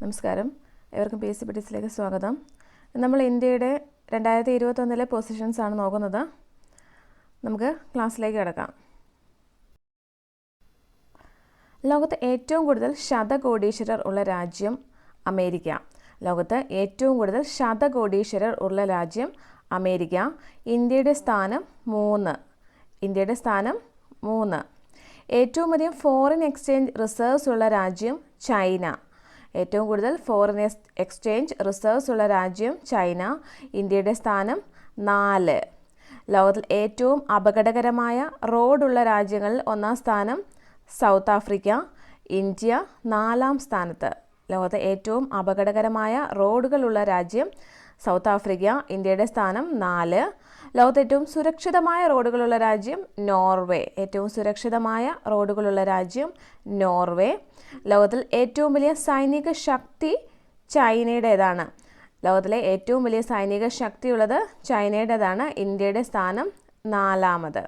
നമസ്കാരം, എവർക്കും PSC പെറ്റീസിലേക്ക് സ്വാഗതം. നമ്മൾ ഇന്ത്യയുടെ 2021 പൊസിഷൻസ് ആണ് നോക്കുന്നത്. നമുക്ക് ക്ലാസ്സിലേക്ക് കിടക്കാം. ലോകത്ത് ഏറ്റവും കൂടുതൽ ശതകോടീശ്വരർ ഉള്ള രാജ്യം അമേരിക്ക. ലോകത്ത് ഏറ്റവും കൂടുതൽ ശതകോടീശ്വരർ ഉള്ള രാജ്യം അമേരിക്ക. ഇന്ത്യയുടെ സ്ഥാനം 3. ഏറ്റവും അധികം ഫോറിൻ എക്സ്ചേഞ്ച് റിസർവ്സ് ഉള്ള രാജ്യം ചൈന. ഏറ്റവും കൂടുതൽ ഫോറിൻ എക്സ്ചേഞ്ച് റിസർവ്സ് ഉള്ള രാജ്യം ചൈന. ഇന്ത്യയുടെ സ്ഥാനം 4. ലോകത്തിൽ ഏറ്റവും അപകടകരമായ റോഡുള്ള രാജ്യങ്ങളിൽ 1-ാം സ്ഥാനം സൗത്ത് ആഫ്രിക്ക. ഇന്ത്യ 4-ാം സ്ഥാനത്ത്. ലോകത്തെ ഏറ്റവും അപകടകരമായ റോഡുകളുള്ള രാജ്യം സൗത്ത് ആഫ്രിക്ക. ഇന്ത്യയുടെ സ്ഥാനം 4. ലോകത്തെ ഏറ്റവും സുരക്ഷിതമായ റോഡുകളുള്ള രാജ്യം നോർവേ. ഏറ്റവും സുരക്ഷിതമായ റോഡുകളുള്ള രാജ്യം നോർവേ. ലോകത്തിൽ ഏറ്റവും വലിയ സൈനിക ശക്തി ചൈനയുടേതാണ്. ലോകത്തിലെ ഏറ്റവും വലിയ സൈനിക ശക്തിയുള്ളത് ചൈനയുടേതാണ്. ഇന്ത്യയുടെ സ്ഥാനം 4-ാമത്.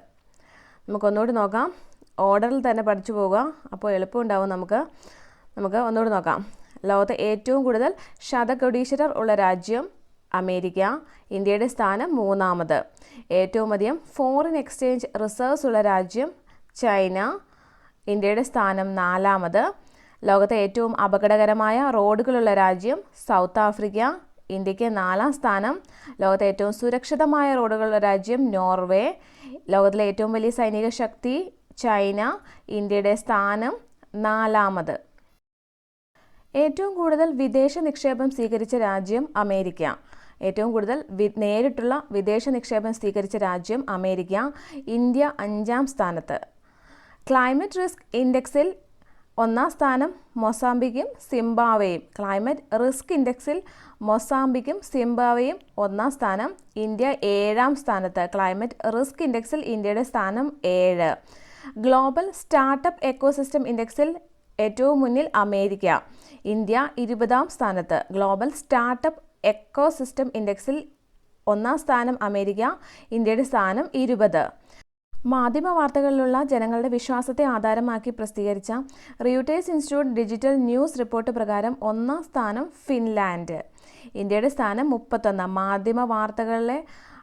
നമുക്കൊന്നുകൂടി നോക്കാം. ഓർഡറിൽ തന്നെ പഠിച്ചു പോവുക, അപ്പോൾ എളുപ്പമുണ്ടാവും. നമുക്ക് ഒന്നുകൂടി നോക്കാം. ലോകത്തെ ഏറ്റവും കൂടുതൽ ശതകോടീശ്വരർ ഉള്ള രാജ്യം അമേരിക്ക. ഇന്ത്യയുടെ സ്ഥാനം 3-ാമത്. ഏറ്റവും അധികം ഫോറിൻ എക്സ്ചേഞ്ച് റിസർവ്സ് ഉള്ള രാജ്യം ചൈന. ഇന്ത്യയുടെ സ്ഥാനം 4-ാമത്. ലോകത്തെ ഏറ്റവും അപകടകരമായ റോഡുകളുള്ള രാജ്യം സൗത്ത് ആഫ്രിക്ക. ഇന്ത്യക്ക് 4-ാം സ്ഥാനം. ലോകത്തെ ഏറ്റവും സുരക്ഷിതമായ റോഡുകളുള്ള രാജ്യം നോർവേ. ലോകത്തിലെ ഏറ്റവും വലിയ സൈനിക ശക്തി ചൈന. ഇന്ത്യയുടെ സ്ഥാനം 4-ാമത്. ഏറ്റവും കൂടുതൽ വിദേശ നിക്ഷേപം സ്വീകരിച്ച രാജ്യം അമേരിക്ക. ഏറ്റവും കൂടുതൽ നേരിട്ടുള്ള വിദേശ നിക്ഷേപം സ്വീകരിച്ച രാജ്യം അമേരിക്ക. ഇന്ത്യ 5-ാം സ്ഥാനത്ത്. ക്ലൈമറ്റ് റിസ്ക് ഇൻഡെക്സിൽ 1-ാം സ്ഥാനം മൊസാംബിക്കും സിംബാബ്വേയും. ക്ലൈമറ്റ് റിസ്ക് ഇൻഡെക്സിൽ മൊസാംബിക്കും സിംബാബ്വേയും 1-ാം സ്ഥാനം. ഇന്ത്യ 7-ാം സ്ഥാനത്ത്. ക്ലൈമറ്റ് റിസ്ക് ഇൻഡെക്സിൽ ഇന്ത്യയുടെ സ്ഥാനം 7. ഗ്ലോബൽ സ്റ്റാർട്ടപ്പ് എക്കോസിസ്റ്റം ഇൻഡെക്സിൽ ഏറ്റവും മുന്നിൽ അമേരിക്ക. ഇന്ത്യ 20-ാം സ്ഥാനത്ത്. ഗ്ലോബൽ സ്റ്റാർട്ടപ്പ് എക്കോസിസ്റ്റം ഇൻഡെക്സിൽ 1-ാം സ്ഥാനം അമേരിക്ക. ഇന്ത്യയുടെ സ്ഥാനം 20. മാധ്യമ വാർത്തകളിലുള്ള ജനങ്ങളുടെ വിശ്വാസത്തെ ആധാരമാക്കി പ്രസിദ്ധീകരിച്ച റിയൂട്ടേഴ്സ് ഇൻസ്റ്റിറ്റ്യൂട്ട് ഡിജിറ്റൽ ന്യൂസ് റിപ്പോർട്ട് പ്രകാരം 1-ാം സ്ഥാനം ഫിൻലാൻഡ്. ഇന്ത്യയുടെ സ്ഥാനം 31. മാധ്യമ വാർത്തകളെ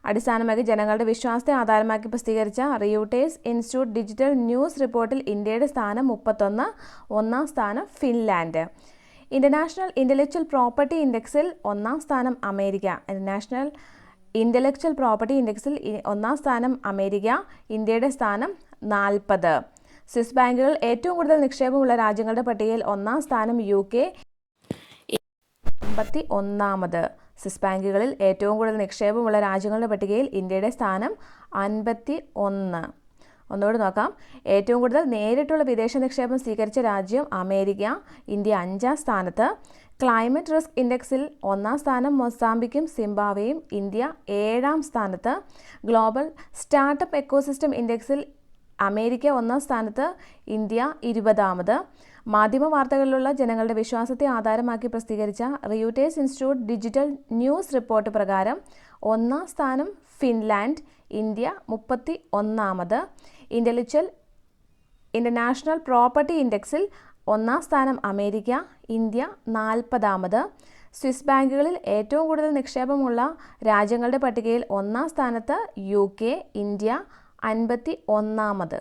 അടിസ്ഥാനമാക്കി ജനങ്ങളുടെ വിശ്വാസത്തെ ആധാരമാക്കി പ്രസിദ്ധീകരിച്ച റിയൂട്ടേഴ്സ് ഇൻസ്റ്റിറ്റ്യൂട്ട് ഡിജിറ്റൽ ന്യൂസ് റിപ്പോർട്ടിൽ ഇന്ത്യയുടെ സ്ഥാനം 31. 1-ാം സ്ഥാനം ഫിൻലാൻഡ്. ഇൻ്റർനാഷണൽ ഇൻ്റലക്ച്വൽ പ്രോപ്പർട്ടി ഇൻഡെക്സിൽ 1-ാം സ്ഥാനം അമേരിക്ക. ഇൻ്റർനാഷണൽ ഇൻ്റലക്ച്വൽ പ്രോപ്പർട്ടി ഇൻഡെക്സിൽ 1-ാം സ്ഥാനം അമേരിക്ക. ഇന്ത്യയുടെ സ്ഥാനം 40. സ്വിസ് ബാങ്കുകൾ ഏറ്റവും കൂടുതൽ നിക്ഷേപമുള്ള രാജ്യങ്ങളുടെ പട്ടികയിൽ 1-ാം സ്ഥാനം UK. 51-ാമത്. സ്വിസ് ബാങ്കുകളിൽ ഏറ്റവും കൂടുതൽ നിക്ഷേപമുള്ള രാജ്യങ്ങളുടെ പട്ടികയിൽ ഇന്ത്യയുടെ സ്ഥാനം 51. ഒന്നുകൂടി നോക്കാം. ഏറ്റവും കൂടുതൽ നേരിട്ടുള്ള വിദേശ നിക്ഷേപം സ്വീകരിച്ച രാജ്യം അമേരിക്ക. ഇന്ത്യ 5-ാം സ്ഥാനത്ത്. ക്ലൈമറ്റ് റിസ്ക് ഇൻഡെക്സിൽ 1-ാം സ്ഥാനം മൊസാംബിക്കും സിംബാബ്വേയും. ഇന്ത്യ 7-ാം സ്ഥാനത്ത്. ഗ്ലോബൽ സ്റ്റാർട്ടപ്പ് എക്കോസിസ്റ്റം ഇൻഡെക്സിൽ അമേരിക്ക 1-ാം സ്ഥാനത്ത്. ഇന്ത്യ 20-ാമത്. മാധ്യമ വാർത്തകളിലുള്ള ജനങ്ങളുടെ വിശ്വാസത്തെ ആധാരമാക്കി പ്രസിദ്ധീകരിച്ച റിയൂട്ടേഴ്സ് ഇൻസ്റ്റിറ്റ്യൂട്ട് ഡിജിറ്റൽ ന്യൂസ് റിപ്പോർട്ട് പ്രകാരം 1-ാം സ്ഥാനം ഫിൻലാൻഡ്. ഇന്ത്യ 31-ാമത്. ഇൻ്റർനാഷണൽ പ്രോപ്പർട്ടി ഇൻഡെക്സിൽ 1-ാം സ്ഥാനം അമേരിക്ക. ഇന്ത്യ 40-ാമത്. സ്വിസ് ബാങ്കുകളിൽ ഏറ്റവും കൂടുതൽ നിക്ഷേപമുള്ള രാജ്യങ്ങളുടെ പട്ടികയിൽ 1-ാം സ്ഥാനത്ത് UK. ഇന്ത്യ 51-ാമത്.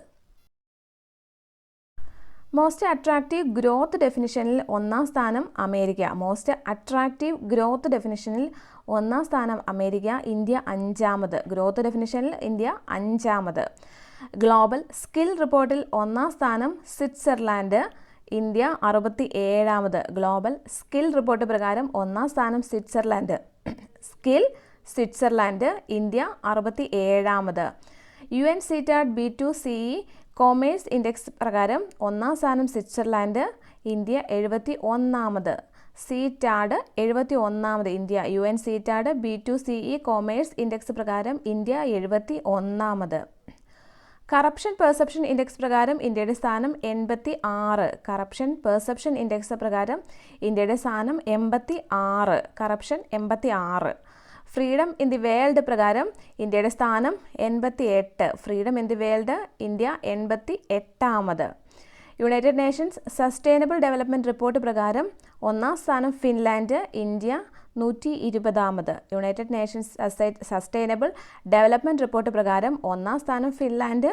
മോസ്റ്റ് അട്രാക്റ്റീവ് ഗ്രോത്ത് ഡെഫിനിഷനിൽ 1-ാം സ്ഥാനം അമേരിക്ക. മോസ്റ്റ് അട്രാക്റ്റീവ് ഗ്രോത്ത് ഡെഫിനിഷനിൽ 1-ാം സ്ഥാനം അമേരിക്ക. ഇന്ത്യ 5-ാമത്. ഗ്രോത്ത് ഡെഫിനിഷനിൽ ഇന്ത്യ 5-ാമത്. ഗ്ലോബൽ സ്കിൽ റിപ്പോർട്ടിൽ 1-ാം സ്ഥാനം സ്വിറ്റ്സർലാൻഡ്. ഇന്ത്യ 67-ാമത്. ഗ്ലോബൽ സ്കിൽ റിപ്പോർട്ട് പ്രകാരം 1-ാം സ്ഥാനം സ്വിറ്റ്സർലാൻഡ്. ഇന്ത്യ 67-ാമത്. UNCTAD B2CE കോമേഴ്സ് ഇൻഡെക്സ് പ്രകാരം 1-ാം സ്ഥാനം സ്വിറ്റ്സർലാൻഡ്. ഇന്ത്യ 71-ാമത്. CTAD 71-ാമത്. India. UNCTAD B2CE commerce index പ്രകാരം ഇന്ത്യ 71-ാമത്. കറപ്ഷൻ പെർസെപ്ഷൻ ഇൻഡെക്സ് പ്രകാരം ഇന്ത്യയുടെ സ്ഥാനം 86. കറപ്ഷൻ പെർസെപ്ഷൻ ഇൻഡെക്സ് പ്രകാരം ഇന്ത്യയുടെ സ്ഥാനം 86. Corruption 86. Freedom in the world പ്രകാരം ഇന്ത്യയുടെ സ്ഥാനം 88. Freedom in the world India 88-ാമത്. United nations sustainable development report പ്രകാരം ഒന്നാം സ്ഥാനം Finland, India 120. United nations sustainable development report പ്രകാരം ഒന്നാം സ്ഥാനം Finland,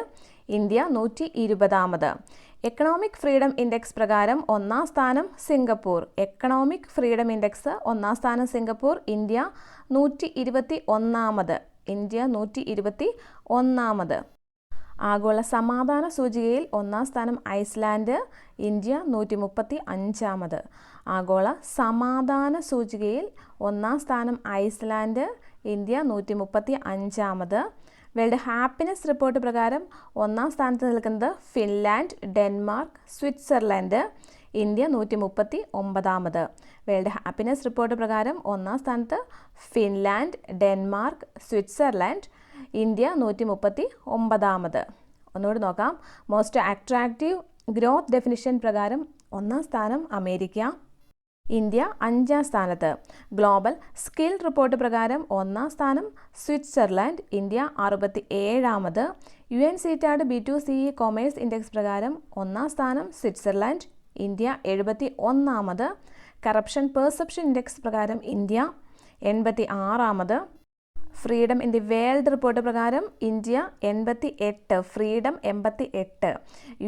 India 120. Economic freedom index പ്രകാരം ഒന്നാം സ്ഥാനം സിംഗപ്പൂർ. എക്കണോമിക് ഫ്രീഡം ഇൻഡെക്സ് ഒന്നാം സ്ഥാനം സിംഗപ്പൂർ, ഇന്ത്യ 121. ഇന്ത്യ 121. ആഗോള സമാധാന സൂചികയിൽ ഒന്നാം സ്ഥാനം ഐസ്ലാൻഡ്, ഇന്ത്യ 135. ആഗോള സമാധാന സൂചികയിൽ ഒന്നാം സ്ഥാനം Iceland, India 135. World happiness report പ്രകാരം ഒന്നാം സ്ഥാനത്ത് നിൽക്കുന്നത് Finland, Denmark, Switzerland, India 139. World happiness report പ്രകാരം ഒന്നാം സ്ഥാനത്ത് ഫിൻലാൻഡ്, ഡെൻമാർക്ക്, സ്വിറ്റ്സർലൻഡ്, ഇന്ത്യ 139. ഒന്നുകൂടി നോക്കാം. മോസ്റ്റ് അട്രാക്റ്റീവ് ഗ്രോത്ത് ഡെഫിനിഷൻ പ്രകാരം ഒന്നാം സ്ഥാനം അമേരിക്ക, ഇന്ത്യ 5ാം സ്ഥാനത്ത്. ഗ്ലോബൽ സ്കിൽ റിപ്പോർട്ട് പ്രകാരം ഒന്നാം സ്ഥാനം Switzerland, India 67. UNCTAD B2CE commerce index പ്രകാരം ഒന്നാം സ്ഥാനം Switzerland, India 71. Corruption perception index പ്രകാരം India 86. Freedom in the world report പ്രകാരം India 88. Freedom 88.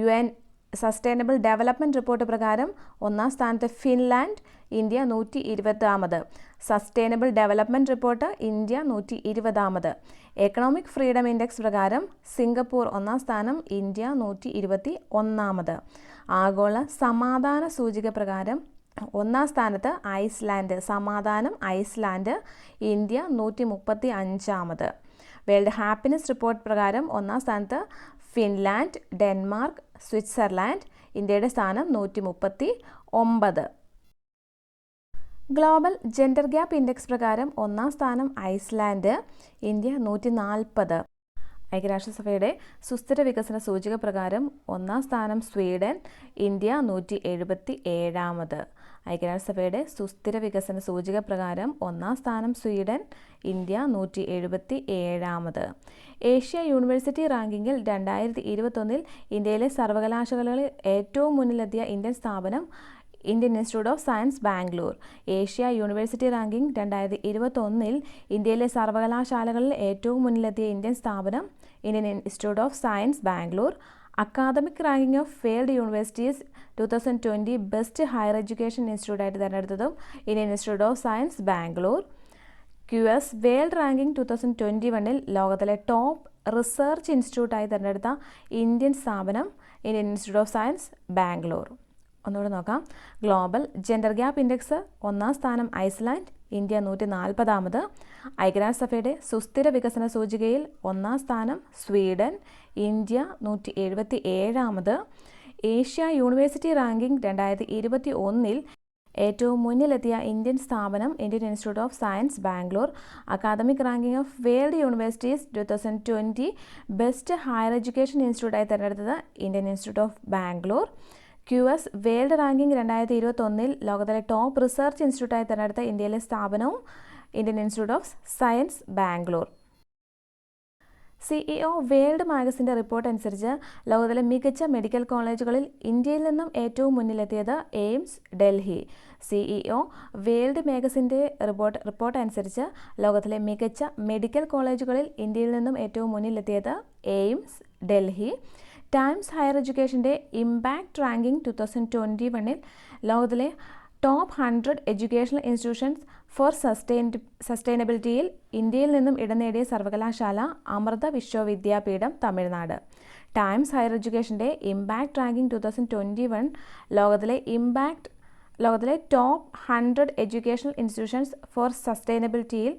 UN sustainable development report പ്രകാരം ഒന്നാം സ്ഥാനത്ത് Finland, India 120. Sustainable development report India 120. Economic freedom index പ്രകാരം Singapore ഒന്നാം സ്ഥാനം, ഇന്ത്യ 121. ആഗോള സമാധാന സൂചിക പ്രകാരം ഒന്നാം സ്ഥാനത്ത് ഐസ്ലാൻഡ്. സമാധാനം Iceland, India 135. World happiness report പ്രകാരം ഒന്നാം സ്ഥാനത്ത് ഫിൻലാൻഡ്, ഡെൻമാർക്ക്, സ്വിറ്റ്സർലാൻഡ്, ഇന്ത്യയുടെ സ്ഥാനം 139. ഗ്ലോബൽ ജെൻഡർ ഗ്യാപ്പ് ഇൻഡെക്സ് പ്രകാരം ഒന്നാം സ്ഥാനം ഐസ്ലാൻഡ്, ഇന്ത്യ 140. ഐക്യരാഷ്ട്രസഭയുടെ സുസ്ഥിര വികസന സൂചിക പ്രകാരം ഒന്നാം സ്ഥാനം സ്വീഡൻ, ഇന്ത്യ 177. ഐക്യരാഷ്ട്രസഭയുടെ സുസ്ഥിര വികസന സൂചിക പ്രകാരം ഒന്നാം സ്ഥാനം സ്വീഡൻ, ഇന്ത്യ 177. ഏഷ്യ യൂണിവേഴ്സിറ്റി റാങ്കിങ്ങിൽ 2021 ഇന്ത്യയിലെ സർവകലാശാലകളിൽ ഏറ്റവും മുന്നിലെത്തിയ ഇന്ത്യൻ സ്ഥാപനം Indian institute of science Bangalore. Asia university ranking 2021 ഇന്ത്യയിലെ സർവകലാശാലകളിൽ ഏറ്റവും മുന്നിലെത്തിയ ഇന്ത്യൻ സ്ഥാപനം Indian institute of science Bangalore. Academic ranking of world universities 2020 best higher education ഇൻസ്റ്റിറ്റ്യൂട്ടായിട്ട് തിരഞ്ഞെടുത്തതും Indian institute of science Bangalore. QS world ranking 2021 ലോകത്തിലെ ടോപ്പ് റിസർച്ച് ഇൻസ്റ്റിറ്റ്യൂട്ടായി തിരഞ്ഞെടുത്ത ഇന്ത്യൻ സ്ഥാപനം Indian institute of science Bangalore. ഒന്നുകൂടെ നോക്കാം. ഗ്ലോബൽ ജെൻഡർ ഗ്യാപ്പ് ഇൻഡെക്സ് ഒന്നാം സ്ഥാനം ഐസ്ലാൻഡ്, ഇന്ത്യ 140. ഐക്യരാഷ്ട്രസഭയുടെ സുസ്ഥിര വികസന സൂചികയിൽ ഒന്നാം സ്ഥാനം Sweden, India 177. Asia university ranking 2021 ഏറ്റവും മുന്നിലെത്തിയ ഇന്ത്യൻ സ്ഥാപനം Indian institute of science Bangalore. Academic ranking of world universities 2020 best higher education ഇൻസ്റ്റിറ്റ്യൂട്ടായി തിരഞ്ഞെടുത്തത് Indian institute of Bangalore. QS world ranking 2021 ലോകത്തിലെ ടോപ്പ് റിസർച്ച് ഇൻസ്റ്റിറ്റ്യൂട്ടായി തിരഞ്ഞെടുത്ത ഇന്ത്യയിലെ സ്ഥാപനവും Indian institute of science Bangalore. CEO world മാഗസിൻ്റെ റിപ്പോർട്ട് അനുസരിച്ച് ലോകത്തിലെ മികച്ച മെഡിക്കൽ കോളേജുകളിൽ ഇന്ത്യയിൽ നിന്നും ഏറ്റവും മുന്നിലെത്തിയത് എയിംസ് ഡൽഹി. CEO വേൾഡ് മാഗസിൻ്റെ റിപ്പോർട്ട് അനുസരിച്ച് ലോകത്തിലെ മികച്ച മെഡിക്കൽ കോളേജുകളിൽ ഇന്ത്യയിൽ നിന്നും ഏറ്റവും മുന്നിലെത്തിയത് എയിംസ് ഡൽഹി. ടൈംസ് ഹയർ എഡ്യൂക്കേഷൻ്റെ ഇമ്പാക്റ്റ് റാങ്കിംഗ് 2021 ലോകത്തിലെ ടോപ്പ് 100 എഡ്യൂക്കേഷണൽ ഇൻസ്റ്റിറ്റ്യൂഷൻസ് ഫോർ സസ്റ്റൈനബിലിറ്റിയിൽ ഇന്ത്യയിൽ നിന്നും ഇടം നേടിയ സർവകലാശാല അമൃത വിശ്വവിദ്യാപീഠം, തമിഴ്നാട്. ടൈംസ് ഹയർ എഡ്യൂക്കേഷൻ്റെ ഇമ്പാക്റ്റ് റാങ്കിംഗ് 2021 ലോകത്തിലെ ടോപ്പ് 100 എഡ്യൂക്കേഷണൽ ഇൻസ്റ്റിറ്റ്യൂഷൻസ് ഫോർ സസ്റ്റൈനബിലിറ്റിയിൽ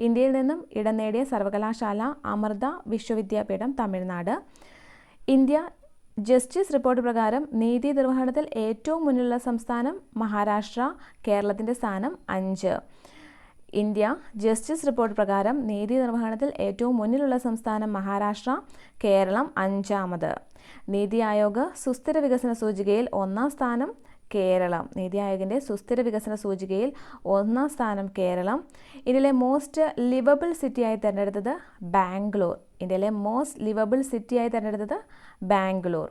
ഇന്ത്യയിൽ നിന്നും ഇടം നേടിയ സർവകലാശാല Amrita Vishwa Vidyapeetham, Tamil Nadu. India justice report പ്രകാരം നീതി നിർവഹണത്തിൽ ഏറ്റവും മുന്നിലുള്ള സംസ്ഥാനം മഹാരാഷ്ട്ര, കേരളത്തിൻ്റെ സ്ഥാനം 5. ഇന്ത്യ ജസ്റ്റിസ് റിപ്പോർട്ട് പ്രകാരം നീതി നിർവഹണത്തിൽ ഏറ്റവും മുന്നിലുള്ള സംസ്ഥാനം മഹാരാഷ്ട്ര, കേരളം 5. നീതി ആയോഗ് സുസ്ഥിര വികസന സൂചികയിൽ ഒന്നാം സ്ഥാനം കേരളം. നീതി ആയോഗിൻ്റെ സുസ്ഥിര വികസന സൂചികയിൽ ഒന്നാം സ്ഥാനം കേരളം. ഇന്ത്യയിലെ മോസ്റ്റ് ലിവബിൾ സിറ്റിയായി തിരഞ്ഞെടുത്തത് ബാംഗ്ലൂർ. ഇന്ത്യയിലെ മോസ്റ്റ് ലിവബിൾ സിറ്റിയായി തിരഞ്ഞെടുത്തത് ബാംഗ്ലൂർ.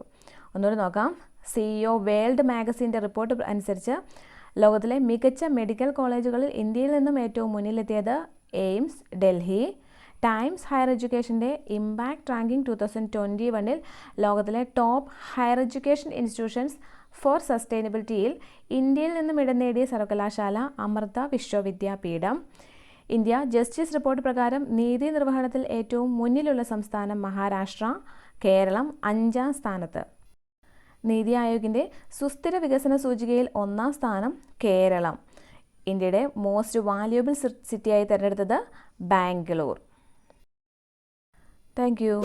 ഒന്നുകൂടി നോക്കാം. CEO വേൾഡ് മാഗസിൻ്റെ റിപ്പോർട്ട് അനുസരിച്ച് ലോകത്തിലെ മികച്ച മെഡിക്കൽ കോളേജുകളിൽ ഇന്ത്യയിൽ നിന്നും ഏറ്റവും മുന്നിലെത്തിയത് എയിംസ് ഡൽഹി. ടൈംസ് ഹയർ എഡ്യൂക്കേഷൻ്റെ ഇമ്പാക്ട് റാങ്കിംഗ് 2021 ലോകത്തിലെ top higher education institutions for സസ്റ്റൈനബിലിറ്റിയിൽ ഇന്ത്യയിൽ നിന്നും ഇടം നേടിയ സർവകലാശാല Amrita Vishwa Vidyapeetham. India justice report പ്രകാരം നീതി നിർവഹണത്തിൽ ഏറ്റവും മുന്നിലുള്ള സംസ്ഥാനം മഹാരാഷ്ട്ര. കേരളം 5ാം സ്ഥാനത്ത്. നീതി ആയോഗിൻ്റെ സുസ്ഥിര വികസന സൂചികയിൽ 1ാം സ്ഥാനം കേരളം. ഇന്ത്യയുടെ മോസ്റ്റ് വാല്യുബിൾ സിറ്റിയായി തിരഞ്ഞെടുത്തത് ബാംഗ്ലൂർ. Thank you.